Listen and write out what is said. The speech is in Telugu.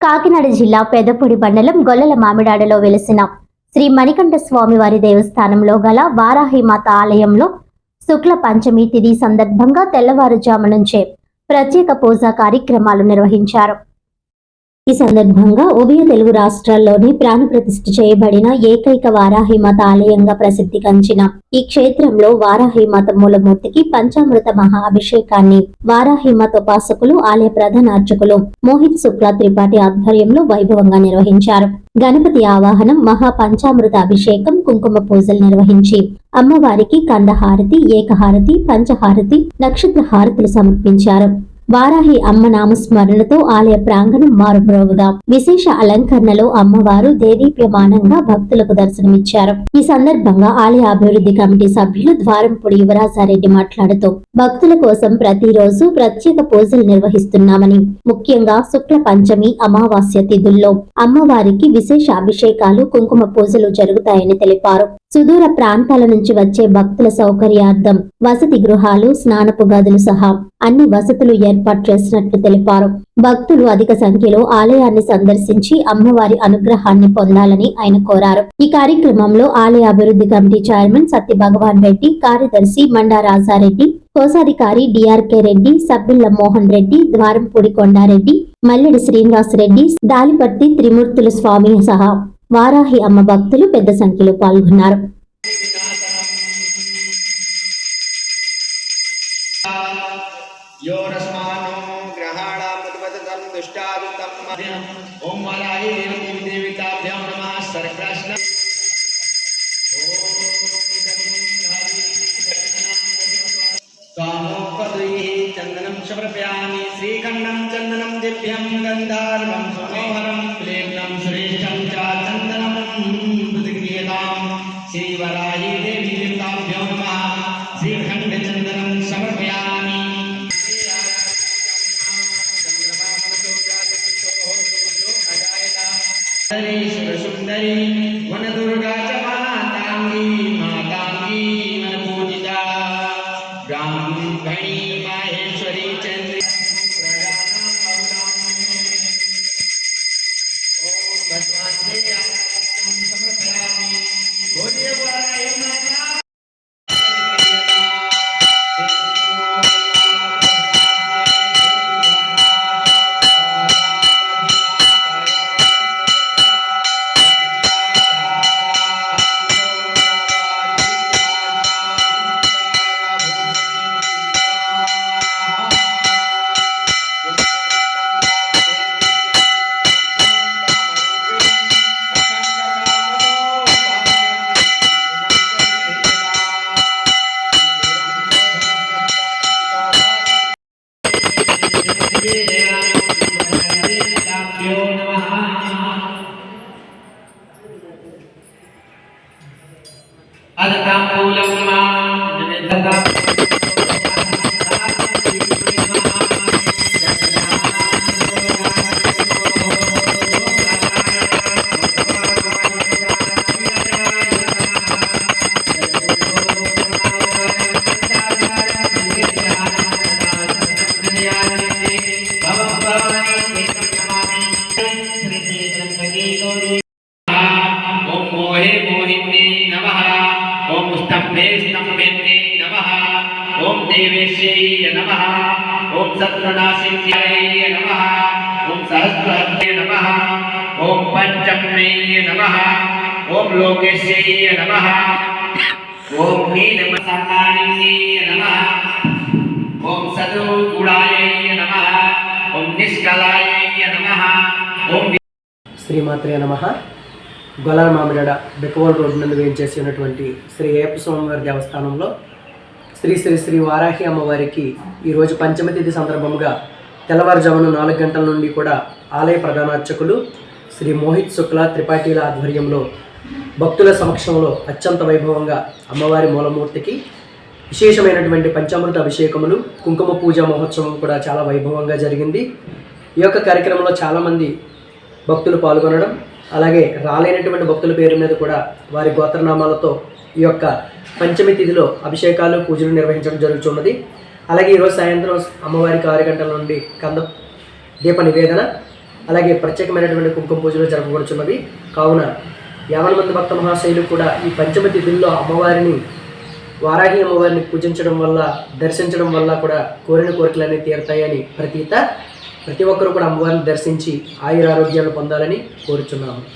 కాకినాడ జిల్లా పెదపూడి మండలం గొల్లల మామిడాడలో వెలిసిన శ్రీ మణికంఠ స్వామి వారి దేవస్థానంలో గల వారాహిమాత ఆలయంలో శుక్ల పంచమి తిథి సందర్భంగా తెల్లవారుజాము నుంచే ప్రత్యేక పూజా కార్యక్రమాలు నిర్వహించారు. ఈ సందర్భంగా ఉభయ తెలుగు రాష్ట్రాల్లోని ప్రాణప్రతిష్ఠ చేయబడిన ఏకైక వారాహిమాత ఆలయంగా ప్రసిద్ధి గంచిన ఈ క్షేత్రంలో వారాహిమాత మూలమూర్తికి పంచామృత మహా అభిషేకాన్ని వారాహిమాత ఉపాసకులు ఆలయ ప్రధాన అర్చకులు మోహిత్ శుక్లా త్రిపాఠి ఆధ్వర్యంలో వైభవంగా నిర్వహించారు. గణపతి ఆవాహనం, మహా పంచామృత అభిషేకం, కుంకుమ పూజలు నిర్వహించి అమ్మవారికి కందహారతి, ఏకహారతి, పంచహారతి, నక్షత్ర హారతులు సమర్పించారు. వారాహి అమ్మ నామస్మరణతో ఆలయ ప్రాంగణం మారుమ్రోగుగా విశేష అలంకరణలో అమ్మవారు దేదీప్యమానంగా భక్తులకు దర్శనమిచ్చారు. ఈ సందర్భంగా ఆలయ అభివృద్ధి కమిటీ సభ్యులు ద్వారంపూడి యువరాజారెడ్డి మాట్లాడుతూ భక్తుల కోసం ప్రతిరోజు ప్రత్యేక పూజలు నిర్వహిస్తున్నామని, ముఖ్యంగా శుక్ల పంచమి, అమావాస్య తిథుల్లో అమ్మవారికి విశేష అభిషేకాలు, కుంకుమ పూజలు జరుగుతాయని తెలిపారు. సుదూర ప్రాంతాల నుంచి వచ్చే భక్తుల సౌకర్యార్థం వసతి గృహాలు, స్నానపు గదులు సహా అన్ని వసతులు ఏర్పాటు చేసినట్లు తెలిపారు. భక్తులు అధిక సంఖ్యలో ఆలయాన్ని సందర్శించి అమ్మవారి అనుగ్రహాన్ని పొందాలని ఆయన కోరారు. ఈ కార్యక్రమంలో ఆలయ అభివృద్ధి కమిటీ చైర్మన్ సత్య భగవాన్ రెడ్డి, కార్యదర్శి మండా రాజారెడ్డి, కోశాధికారి డిఆర్కే రెడ్డి, సబ్బిళ్ల మోహన్ రెడ్డి, ద్వారంపూడి కొండారెడ్డి, మల్లెడి శ్రీనివాస్ రెడ్డి, దాలిపర్తి త్రిమూర్తుల స్వామి సహా వారాహి అమ్మ భక్తులు పెద్ద సంఖ్యలో పాల్గొన్నారు. चंदनं समर्पयामि श्रीखंडं चंदनं दिव्यं गंधार्वं मनोहरं प्रेम्यं सुरेशं च चंदनं प्रतिक्रियतां श्रीवराही देवी देवताभ्यो नमः। श्रीखंड चंदनं समर्पयामि सुंदरी वनदुर्गा च मातांगी मातांगी मनपूजिता ब्राह्मणी माहेश्वरी चंद्री समर्पयामि बोलिए वाराही माता। ओम देवेश्यै नमः। ओम सत्रनाशिन्याय नमः। ओम सहस्रहस्ते नमः। ओम पंचम्यै नमः। ओम लोकेश्यै नमः। ओम नीलमसाकारिण्यै नमः। ओम सदुगुणायै नमः। ओम निष्कलायै नमः। ओम శ్రీమాత్రే నమః. గొల్లల మామిడాడ బెక్కవోలు రోడ్డు నుండి వేయించేసి ఉన్నటువంటి శ్రీ అయ్యప్ప స్వామివారి దేవస్థానంలో శ్రీ శ్రీ శ్రీ వారాహి అమ్మవారికి ఈరోజు పంచమ తిథి సందర్భంగా తెల్లవారుజామున 4 గంటల నుండి కూడా ఆలయ ప్రధాన అర్చకులు శ్రీ మోహిత్ శుక్లా త్రిపాఠీల ఆధ్వర్యంలో భక్తుల సమక్షంలో అత్యంత వైభవంగా అమ్మవారి మూలమూర్తికి విశేషమైనటువంటి పంచామృత అభిషేకములు, కుంకుమ పూజ మహోత్సవం కూడా చాలా వైభవంగా జరిగింది. ఈ యొక్క కార్యక్రమంలో చాలామంది భక్తులు పాల్గొనడం, అలాగే రాలేనటువంటి భక్తుల పేరు మీద కూడా వారి గోత్రనామాలతో ఈ యొక్క పంచమి తిథిలో అభిషేకాలు, పూజలు నిర్వహించడం జరుగుతున్నది. అలాగే ఈరోజు సాయంత్రం అమ్మవారికి 6 గంటల నుండి కంద దీప నివేదన, అలాగే ప్రత్యేకమైనటువంటి కుంకుమ పూజలు జరపబడుచున్నవి. కావున 50 మంది భక్త మహాశైలు కూడా ఈ పంచమ తిథుల్లో అమ్మవారిని, వారాహి అమ్మవారిని పూజించడం వల్ల, దర్శించడం వల్ల కూడా కోరిన కోరికలన్నీ తీరుతాయని ప్రతీత. ప్రతి ఒక్కరూ కూడా అమ్మవారిని దర్శించి ఆయురారోగ్యాలు పొందాలని కోరుచున్నాము.